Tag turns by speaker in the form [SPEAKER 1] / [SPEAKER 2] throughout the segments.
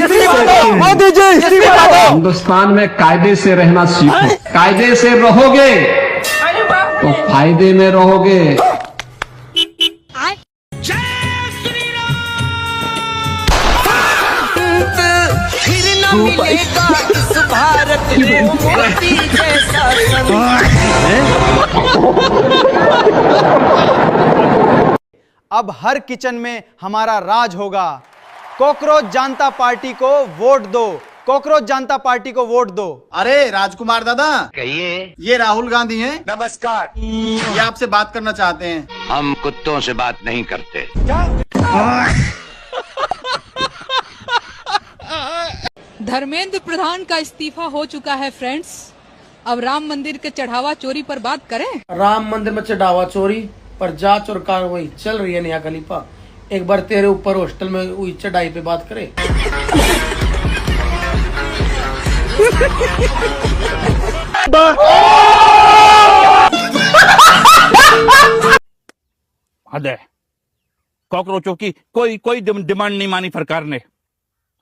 [SPEAKER 1] मोदी जी
[SPEAKER 2] हिंदुस्तान में कायदे से रहना सीखो। कायदे से रहोगे तो फायदे में रहोगे।
[SPEAKER 1] फिर न मिलेगा इस भारत में मोदी जैसा
[SPEAKER 3] अब हर किचन में हमारा राज होगा। कॉकरोच जनता पार्टी को वोट दो, कॉकरोच जनता पार्टी को वोट दो।
[SPEAKER 4] अरे राजकुमार दादा,
[SPEAKER 5] कहिए।
[SPEAKER 4] ये राहुल गांधी हैं।
[SPEAKER 5] नमस्कार।
[SPEAKER 4] ये आपसे बात करना चाहते हैं।
[SPEAKER 5] हम कुत्तों से बात नहीं करते।
[SPEAKER 6] धर्मेंद्र प्रधान का इस्तीफा हो चुका है फ्रेंड्स। अब राम मंदिर के चढ़ावा चोरी पर बात करें।
[SPEAKER 7] राम मंदिर में चढ़ावा चोरी पर जांच और कार्रवाई चल रही है। नया खलीफा, एक बार तेरे ऊपर हॉस्टल में हुई चढ़ाई पे बात करें।
[SPEAKER 8] हद है, कॉकरोचों की कोई डिमांड नहीं मानी सरकार ने।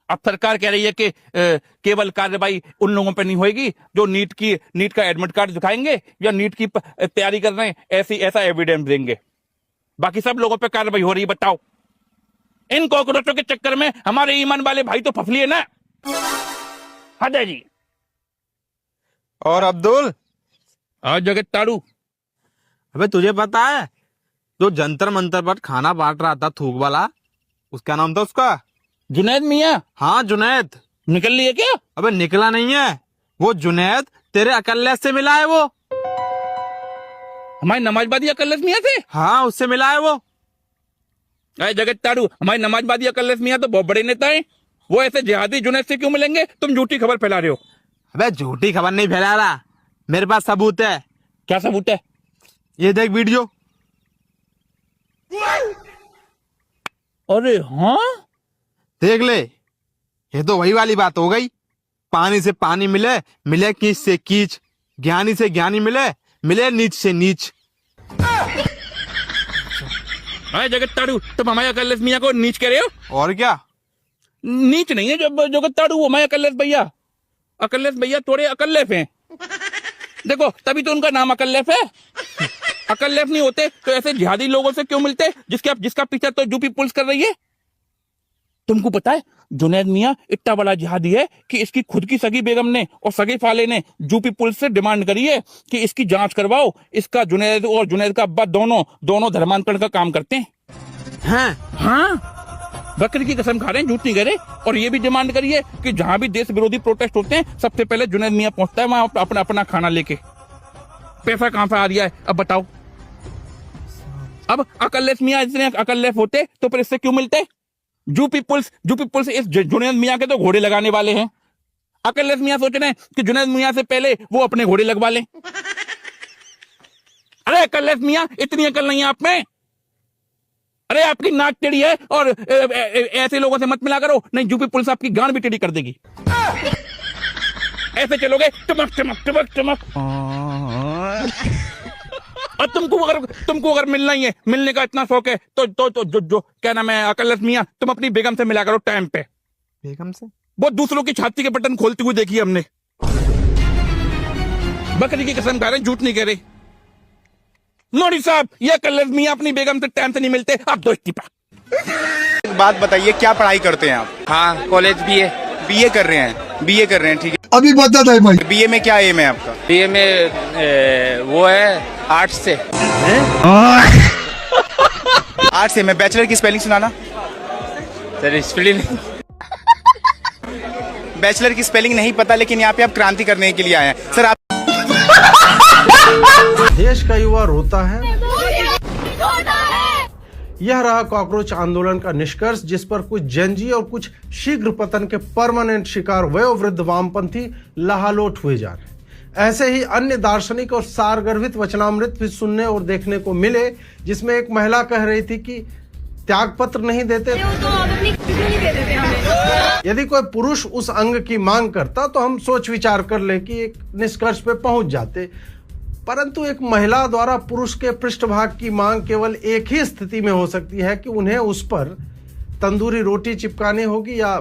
[SPEAKER 8] अब सरकार कह रही है कि केवल कार्रवाई उन लोगों पर नहीं होगी जो नीट का एडमिट कार्ड दिखाएंगे या नीट की तैयारी कर रहे हैं, ऐसा एविडेंस देंगे। बाकी सब लोगों पे कार्रवाई हो रही है। बताओ, इन कॉकरोचों के चक्कर में हमारे ईमान वाले भाई तो फफलिए ना। हद है जी।
[SPEAKER 9] और अब्दुल
[SPEAKER 8] जगत तारू,
[SPEAKER 9] अबे तुझे पता है जो जंतर मंतर पर खाना बांट रहा था थूक वाला, उसका नाम था उसका
[SPEAKER 8] जुनैद मियाँ।
[SPEAKER 9] हाँ जुनैद।
[SPEAKER 8] निकल लिया क्या?
[SPEAKER 9] अबे निकला नहीं है, वो जुनैद तेरे अकल्ले से मिला है। वो
[SPEAKER 8] हमारी नमाजबादी अकल्ले मियाँ से?
[SPEAKER 9] हाँ, उससे मिला है वो।
[SPEAKER 8] अरे जगत तारू, हमारी नमाजबादी अकल्ले मियाँ तो बहुत बड़े नेता हैं। वो ऐसे जिहादी जुनैद से क्यों मिलेंगे? तुम झूठी खबर फैला रहे हो।
[SPEAKER 9] अबे झूठी खबर नहीं फैला रहा, मेरे पास सबूत है।
[SPEAKER 8] क्या सबूत है?
[SPEAKER 9] ये देख वीडियो।
[SPEAKER 8] अरे हाँ,
[SPEAKER 9] देख ले। ये तो वही वाली बात हो गई। पानी से पानी मिले, मिले कीच से कीच। ज्ञानी से ज्ञानी मिले, मिले नीच से नीच।
[SPEAKER 8] अरे जगत तारू, तुम हमारे अकल्लेस मियाँ को नीच कह रहे हो?
[SPEAKER 9] और क्या?
[SPEAKER 8] नीच नहीं है जगत तारू, हमारे अकल्लेस भैया। अकल्लेस भैया थोड़े अकल्लेफ हैं। देखो, तभी तो उनका नाम अकल्लेफ है। अकल्लेफ नहीं होते तो ऐसे जिहादी लोगों से क्यों मिलते जिसका पीछा तो यूपी पुलिस कर रही है। तुमको पता है जुनैद मियाँ इतना बड़ा जिहादी है कि इसकी खुद की सगी बेगम ने और सगे फाले ने यूपी पुलिस से डिमांड करी है कि इसकी जांच करवाओ। इसका जुनैद और जुनैद का अब्बा दोनों धर्मांतरण का काम करते हैं। हाँ, बकरी की कसम खा रहे हैं, झूठ नहीं कह रहे। और ये भी डिमांड करी है कि जहां भी देश विरोधी प्रोटेस्ट होते हैं, सबसे पहले जुनैद मियाँ पहुंचता है वहां अपना खाना लेके। पैसा कहां से आ रहा है अब बताओ? अब अकल्लेफ मियाँ इतने अकल्लेफ होते तो फिर इससे क्यों मिलते? यूपी पुलिस इस जुनैद मियाँ के तो घोड़े लगाने वाले हैं। अकल्लेफ मियाँ सोच रहे हैं कि जुनैद मियाँ से पहले वो अपने घोड़े लगवा लें। अरे अकल्लेफ मियाँ, इतनी अकल नहीं है आप में। अरे आपकी नाक टेढ़ी है और ऐसे लोगों से मत मिला करो, नहीं यूपी पुलिस आपकी गांड भी टेढ़ी कर देगी। ऐसे चलोगे टमक टमक टमक टमक। और तुमको अगर मिलना ही है, मिलने का इतना शौक है तो जो क्या नाम है अकल्लेस मियाँ, तुम अपनी बेगम से मिला करो टाइम पे।
[SPEAKER 9] बेगम से?
[SPEAKER 8] वो दूसरों की छाती के बटन खोलती हुई देखी हमने। बकरी की कसम खा रहे, झूठ नहीं कह रहे। नोड़ी साहब, ये अकल्लेस मियाँ अपनी बेगम से टाइम से नहीं मिलते। आप दो इस्तीफा।
[SPEAKER 4] बात बताइए, क्या पढ़ाई करते हैं आप?
[SPEAKER 5] हाँ, कॉलेज
[SPEAKER 4] बीए कर रहे हैं। बीए कर रहे हैं, ठीक है।
[SPEAKER 1] अभी बता दे भाई,
[SPEAKER 4] बीए में क्या एम है आपका?
[SPEAKER 5] बीए में वो है आर्ट्स से।
[SPEAKER 4] आर्ट्स से। मैं बैचलर की स्पेलिंग सुनाना।
[SPEAKER 5] सर स्पेलिंग
[SPEAKER 4] बैचलर की स्पेलिंग नहीं पता, लेकिन यहाँ पे आप क्रांति करने के लिए आए हैं सर। आप
[SPEAKER 7] देश का युवा रोता है। यह रहा कॉकरोच आंदोलन का निष्कर्ष, जिस पर कुछ जनजी और कुछ शीघ्र पतन के परमानेंट शिकार वयोवृद्ध वामपंथी लहालोट हुए जा रहे हैं। ऐसे ही अन्य दार्शनिक और सारगर्भित वचनामृत भी सुनने और देखने को मिले, जिसमें एक महिला कह रही थी कि त्यागपत्र नहीं देते। यदि कोई पुरुष उस अंग की मांग करता तो हम सोच विचार कर ले कि एक निष्कर्ष पे पहुंच जाते, परंतु एक महिला द्वारा पुरुष के पृष्ठभाग की मांग केवल एक ही स्थिति में हो सकती है कि उन्हें उस पर तंदूरी रोटी चिपकानी होगी या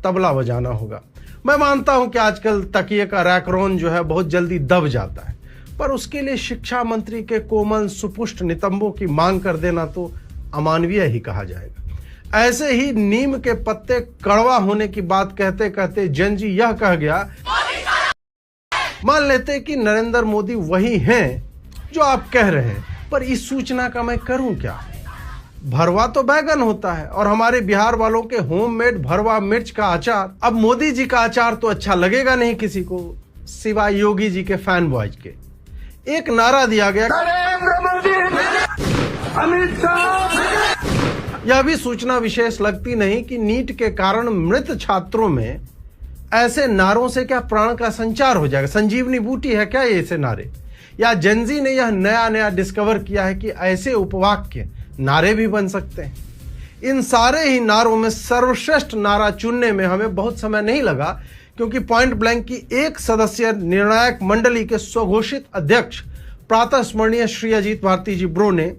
[SPEAKER 7] तबला बजाना होगा। मैं मानता हूं कि आजकल तकिए का रैकरोन जो है बहुत जल्दी दब जाता है, पर उसके लिए शिक्षा मंत्री के कोमल सुपुष्ट नितंबों की मांग कर देना तो अमानवीय ही कहा जाएगा। ऐसे ही नीम के पत्ते कड़वा होने की बात कहते कहते जनजी यह कह गया, मान लेते कि नरेंद्र मोदी वही हैं जो आप कह रहे हैं, पर इस सूचना का मैं करूं क्या? भरवा तो बैगन होता है और हमारे बिहार वालों के होममेड भरवा मिर्च का अचार। अब मोदी जी का अचार तो अच्छा लगेगा नहीं किसी को, सिवाय योगी जी के फैन बॉयज के। एक नारा दिया गया, यह भी सूचना विशेष लगती नहीं कि नीट के कारण मृत छात्रों में ऐसे नारों से क्या प्राण का संचार हो जाएगा? संजीवनी बूटी है क्या ये ऐसे नारे? या जेनजी ने यह नया डिस्कवर किया है कि ऐसे उपवाक्य नारे भी बन सकते हैं? इन सारे ही नारों में सर्वश्रेष्ठ नारा चुनने में हमें बहुत समय नहीं लगा, क्योंकि पॉइंट ब्लैंक की एक सदस्य निर्णायक मंडली के स्वघोषित अध्यक्ष प्रातः स्मरणीय श्री अजीत भारती जी ब्रो ने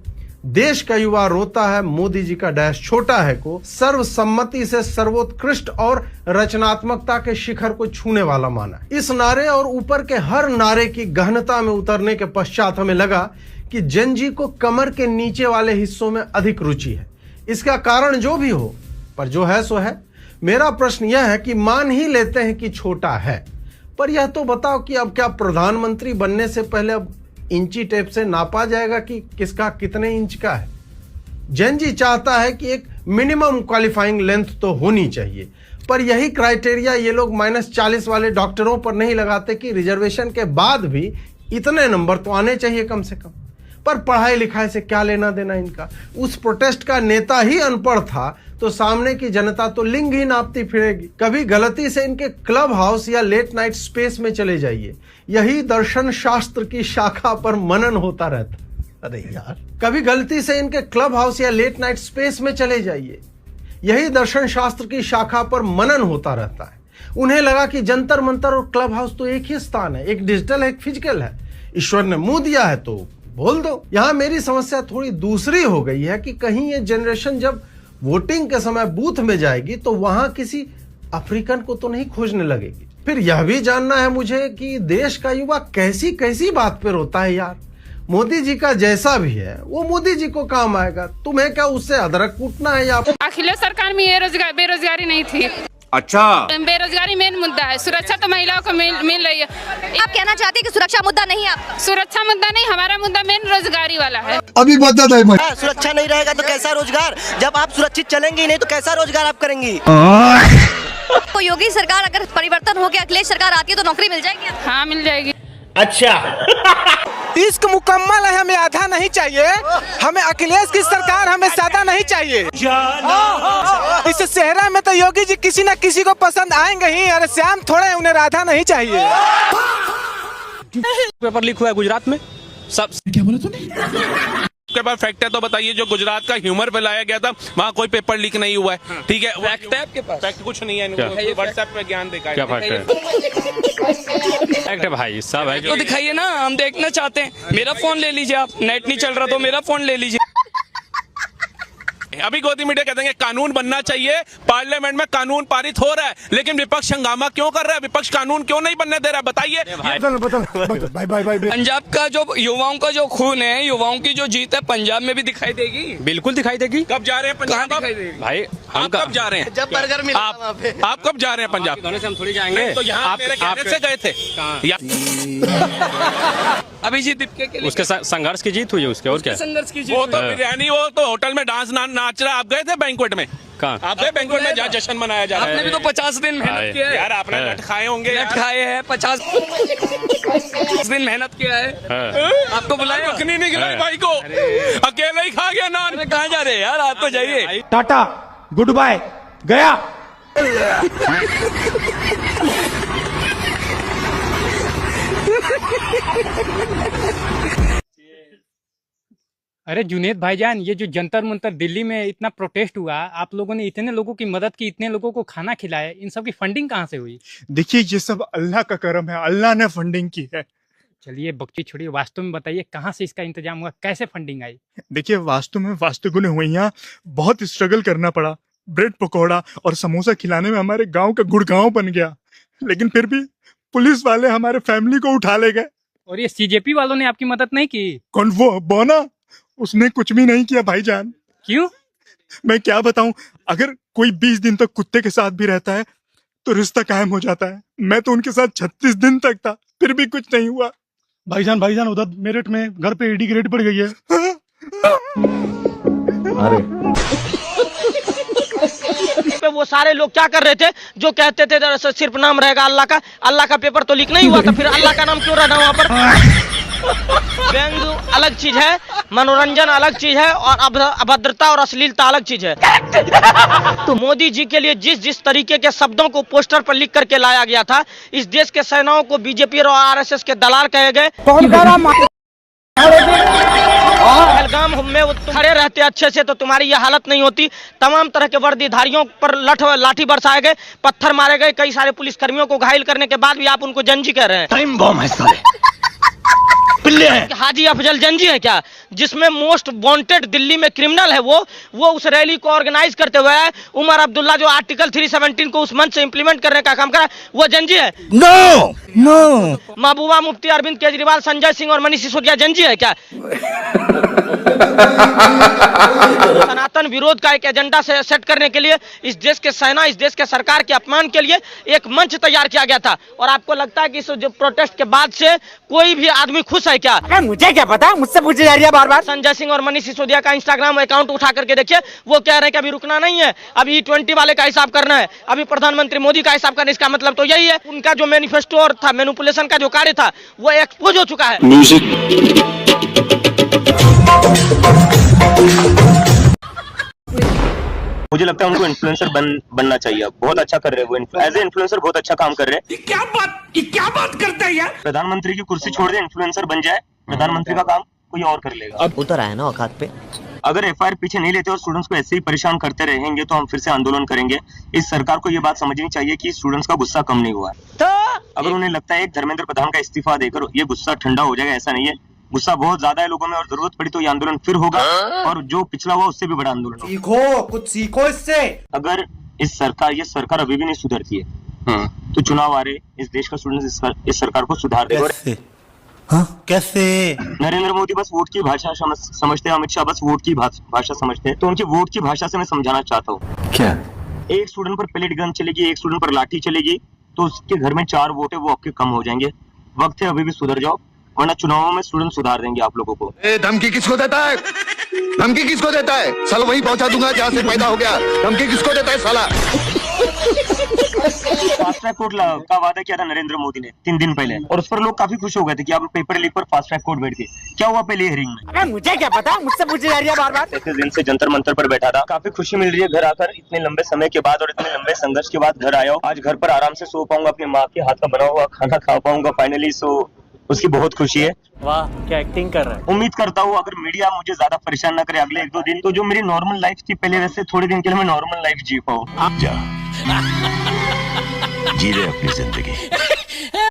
[SPEAKER 7] देश का युवा रोता है मोदी जी का डैश छोटा है को सर्वसम्मति से सर्वोत्कृष्ट और रचनात्मकता के शिखर को छूने वाला माना। इस नारे और ऊपर के हर नारे की गहनता में उतरने के पश्चात हमें लगा कि जनजी को कमर के नीचे वाले हिस्सों में अधिक रुचि है। इसका कारण जो भी हो, पर जो है सो है। मेरा प्रश्न यह है कि मान ही लेते हैं कि छोटा है, पर यह तो बताओ कि अब क्या प्रधानमंत्री बनने से पहले अब इंची टेप से नापा जाएगा कि किसका कितने इंच का है? जनजी चाहता है कि एक मिनिमम क्वालिफाइंग लेंथ तो होनी चाहिए, पर यही क्राइटेरिया ये लोग -40 वाले डॉक्टरों पर नहीं लगाते कि रिजर्वेशन के बाद भी इतने नंबर तो आने चाहिए कम से कम। पर पढ़ाई लिखाई से क्या लेना देना इनका? उस प्रोटेस्ट का नेता ही अनपढ़ था तो सामने की जनता तो लिंग ही नापती फिरेगी। कभी गलती से इनके क्लब हाउस या लेट नाइट स्पेस में चले जाइए, यही दर्शन शास्त्र की शाखा पर मनन होता रहता। अरे यार, कभी गलती से इनके क्लब हाउस या लेट नाइट स्पेस में चले जाइए, यही दर्शन शास्त्र की शाखा पर मनन होता रहता है। उन्हें लगा कि जंतर मंतर और क्लब हाउस तो एक ही स्थान है, एक डिजिटल है एक फिजिकल है। ईश्वर ने मुंह दिया है तो बोल दो। यहां मेरी समस्या थोड़ी दूसरी हो गई है कि कहीं ये जनरेशन जब वोटिंग के समय बूथ में जाएगी तो वहां किसी अफ्रीकन को तो नहीं खोजने लगेगी। फिर यह भी जानना है मुझे कि देश का युवा कैसी कैसी बात पे रोता है यार। मोदी जी का जैसा भी है वो मोदी जी को काम आएगा, तुम्हें क्या उससे अदरक कूटना है? या
[SPEAKER 10] अखिलेश सरकार में ये बेरोजगारी नहीं थी।
[SPEAKER 5] अच्छा,
[SPEAKER 10] बेरोजगारी मेन मुद्दा है, सुरक्षा तो महिलाओं को मिल रही है।
[SPEAKER 11] आप कहना चाहते हैं कि सुरक्षा मुद्दा नहीं है आपका?
[SPEAKER 10] सुरक्षा मुद्दा नहीं, हमारा मुद्दा मेन रोजगारी वाला है।
[SPEAKER 1] अभी बता दे भाई,
[SPEAKER 12] सुरक्षा नहीं रहेगा तो कैसा रोजगार? जब आप सुरक्षित चलेंगे ही नहीं तो कैसा रोजगार आप करेंगी?
[SPEAKER 11] तो योगी सरकार अगर परिवर्तन हो गया, अखिलेश सरकार आती है तो नौकरी मिल जाएगी?
[SPEAKER 10] हाँ मिल जाएगी।
[SPEAKER 12] अच्छा
[SPEAKER 13] इश्क मुकम्मल है, हमें आधा नहीं चाहिए। हमें अखिलेश की सरकार, हमें सादा नहीं चाहिए। इस सेहरा में तो योगी जी किसी न किसी को पसंद आएंगे ही। अरे श्याम थोड़े, उन्हें राधा नहीं चाहिए।
[SPEAKER 5] पेपर लीक हुआ है गुजरात में, सब
[SPEAKER 8] क्या बोला तूने? के पास फैक्ट है तो बताइए। जो गुजरात का ह्यूमर फैलाया गया था वहाँ कोई पेपर लीक नहीं हुआ है, ठीक है? फैक्ट है आपके पास? फैक्ट कुछ नहीं है, व्हाट्सएप पे ज्ञान देखा है।
[SPEAKER 5] क्या फैक्ट है? फैक्ट है भाई, सब है
[SPEAKER 13] तो दिखाइए ना, हम देखना चाहते हैं। मेरा फोन ले लीजिए आप, नेट नहीं चल रहा तो मेरा फोन ले लीजिए।
[SPEAKER 8] अभी गोदी मीडिया कहते हैं कि कानून बनना चाहिए, पार्लियामेंट में कानून पारित हो रहा है, लेकिन विपक्ष हंगामा क्यों कर रहा है? विपक्ष कानून क्यों नहीं बनने दे रहा? बताइए।
[SPEAKER 13] पंजाब का जो युवाओं का जो खून है, युवाओं की जो जीत है, पंजाब में भी दिखाई देगी।
[SPEAKER 5] बिल्कुल दिखाई देगी।
[SPEAKER 8] कब जा रहे हैं पंजाब
[SPEAKER 5] भाई?
[SPEAKER 8] हम कब जा रहे हैं?
[SPEAKER 12] जब बर्गर मिला
[SPEAKER 8] आप कब जा रहे हैं पंजाब?
[SPEAKER 5] गाने से हम थोड़ी जाएंगे।
[SPEAKER 8] तो यहाँ मेरे कहने से गए थे।
[SPEAKER 13] अभिजीत दीपके के लिए
[SPEAKER 5] उसके संघर्ष की जीत हुई है उसके, और क्या
[SPEAKER 13] संघर्ष की जीत?
[SPEAKER 8] वो तो बिरयानी, वो तो होटल में डांस नाच रहा। आप गए थे बैंक्वेट में?
[SPEAKER 5] कहाँ?
[SPEAKER 8] आप गए बैंक्वेट में जहाँ जश्न मनाया जा रहा है?
[SPEAKER 13] आपने भी तो 50 दिन मेहनत किया है
[SPEAKER 8] यार, आपने लट खाए होंगे।
[SPEAKER 13] लट खाए हैं 50 दिन मेहनत किया है। आपको बुलाया?
[SPEAKER 8] मखनी नहीं खिलाई भाई को, अकेले ही खा गया नान।
[SPEAKER 13] कहाँ जा रहे हैं यार? आप तो जाइए।
[SPEAKER 9] टाटा, गुड बाय, गया।
[SPEAKER 14] अरे जुनेद भाईजान, ये जो जंतर मंतर दिल्ली में इतना प्रोटेस्ट हुआ, आप लोगों ने इतने लोगों की मदद की, इतने लोगों को खाना खिलाया, इन सब की फंडिंग कहाँ से हुई?
[SPEAKER 9] देखिए, ये सब अल्लाह का करम है, अल्लाह ने फंडिंग की है।
[SPEAKER 14] चलिए बख्शी छोड़िए, वास्तव में बताइए कहाँ से इसका इंतजाम हुआ, कैसे फंडिंग आई?
[SPEAKER 9] देखिए, वास्तव में वास्तुगुण हुई, यहाँ बहुत स्ट्रगल करना पड़ा,
[SPEAKER 15] ब्रेड पकौड़ा और समोसा खिलाने में हमारे गांव का गुड़गांव बन गया, लेकिन फिर भी पुलिस वाले हमारे फैमिली को उठा ले गए।
[SPEAKER 14] और ये सीजेपी वालों ने आपकी मदद नहीं की?
[SPEAKER 15] कौन? वो बोना, उसने कुछ भी नहीं किया भाईजान।
[SPEAKER 14] क्यों?
[SPEAKER 15] मैं क्या बताऊं, अगर कोई 20 दिन तक कुत्ते के साथ भी रहता है तो रिश्ता कायम हो जाता है। मैं तो उनके साथ 36 दिन तक था, फिर भी कुछ नहीं हुआ।
[SPEAKER 16] भाईजान उधर मेरठ में घर पे ईडी की रेड पड़ गई है।
[SPEAKER 2] अरे
[SPEAKER 12] वो सारे लोग क्या कर रहे थे जो कहते थे सिर्फ नाम रहेगा अल्लाह का। अल्लाह का पेपर तो लीक नहीं हुआ था, फिर अल्लाह का नाम क्यों रहना वहाँ पर? व्यंग अलग चीज है, मनोरंजन अलग चीज है, और अभद्रता और अश्लीलता अलग चीज है। तो मोदी जी के लिए जिस जिस तरीके के शब्दों को पोस्टर पर लिख करके लाया गया था, इस देश के सेनाओं को बीजेपी और आरएसएस के दलाल कहे गए। पहलगाम में वो खड़े रहते अच्छे से तो तुम्हारी ये हालत नहीं होती। तमाम तरह के वर्दीधारियों पर लाठी बरसाए गए, पत्थर मारे गए, कई सारे पुलिसकर्मियों को घायल करने के बाद भी आप उनको जंजी कह रहे हैं। टाइम बम है साले। हाजी अफजल जंजी है क्या, जिसमें मोस्ट वांटेड दिल्ली में क्रिमिनल है वो उस रैली को ऑर्गेनाइज करते हुए है। उमर अब्दुल्ला जो आर्टिकल 317 को उस मंच से इंप्लीमेंट करने का काम करा, वो जंजी है। नो महबूबा मुफ्ती, अरविंद केजरीवाल, संजय सिंह और मनीष सिसोदिया जंजी है क्या? सनातन विरोध का एक एजेंडा से सेट करने के लिए इस देश के सेना, इस देश के सरकार के अपमान के लिए एक मंच तैयार किया गया था। और आपको लगता है कि इस जो प्रोटेस्ट के बाद से कोई भी आदमी खुश है क्या? मुझे क्या पता, मुझसे पूछी जा रही है बार बार। संजय सिंह और मनीष सिसोदिया का इंस्टाग्राम अकाउंट उठा करके देखिए, वो कह रहे हैं कि अभी रुकना नहीं है, अभी E20 वाले का हिसाब करना है, अभी प्रधानमंत्री मोदी का हिसाब करना। इसका मतलब तो यही है, उनका जो मैनिफेस्टो और था, मैनिपुलेशन का जो कार्य था, वो एक्सपोज हो चुका है।
[SPEAKER 17] मुझे लगता है उनको इन्फ्लुएंसर बनना चाहिए। बहुत अच्छा कर रहे हैं वो, एज ए इन्फ्लुएंसर बहुत अच्छा काम कर रहे हैं। ये क्या बात करता है यार? प्रधानमंत्री की कुर्सी छोड़ दे, इन्फ्लुएंसर बन जाए, प्रधानमंत्री का काम कोई और कर लेगा।
[SPEAKER 12] अब उतर आया ना औकात पे।
[SPEAKER 17] अगर एफआईआर पीछे नहीं लेते और स्टूडेंट्स को ऐसे ही परेशान करते रहेंगे तो हम फिर से आंदोलन करेंगे। इस सरकार को ये बात समझनी चाहिए कि स्टूडेंट्स का गुस्सा कम नहीं हुआ है। तो अगर उन्हें लगता है एक धर्मेंद्र प्रधान का इस्तीफा देकर ये गुस्सा ठंडा हो जाएगा, ऐसा नहीं है। गुस्सा बहुत ज्यादा है लोगों में, और जरूरत पड़ी तो ये आंदोलन फिर होगा, और जो पिछला हुआ उससे भी बड़ा आंदोलन होगा। सीखो, कुछ सीखो इससे। अगर ये सरकार अभी भी नहीं सुधरती है तो चुनाव आ रहे, इस देश का स्टूडेंट्स इस सरकार को सुधार देगा। कैसे? नरेंद्र मोदी बस वोट की भाषा समझते हैं, अमित शाह बस वोट की भाषा समझते हैं। तो उनकी वोट की भाषा से मैं समझाना चाहता हूँ। क्या? एक स्टूडेंट पर पेलेट गन चलेगी, एक स्टूडेंट पर लाठी चलेगी, तो उसके घर में 4 वोट है, वो आपके कम हो जाएंगे। वक्त है, अभी भी सुधर जाओ, वरना चुनावों में स्टूडेंट सुधार देंगे आप लोगों को।
[SPEAKER 18] धमकी किसको देता है? धमकी किसको देता है? साला वहीं पहुंचा दूंगा जहाँ से पैदा हो गया। धमकी किसको देता है साला?
[SPEAKER 17] फास्ट ट्रैक कोर्ट का वादा किया था नरेंद्र मोदी ने 3 दिन पहले, और उस पर लोग काफी खुश हो गए थे कि अब पेपर लीक पर फास्ट ट्रैक कोर्ट बैठ गई। क्या हुआ पहले हियरिंग में? अरे मुझे क्या पता, मुझसे पूछी जा रही है बार-बार। 33 दिन से जंतर मंतर पर बैठा था, काफी खुशी मिल रही है घर आकर। इतने लंबे समय के बाद और इतने लंबे संघर्ष के बाद घर आया हूँ। आज घर पर आराम से सो पाऊंगा, अपनी माँ के हाथ का बना हुआ खाना खा पाऊंगा फाइनली। सो उसकी बहुत खुशी है। वाह, क्या एक्टिंग कर रहा है। उम्मीद करता हूँ अगर मीडिया मुझे ज्यादा परेशान ना करे अगले 1-2 दिन, तो जो मेरी नॉर्मल लाइफ थी पहले, वैसे थोड़े दिन के लिए मैं नॉर्मल लाइफ जी पाऊँ।
[SPEAKER 18] जी रहे अपनी जिंदगी।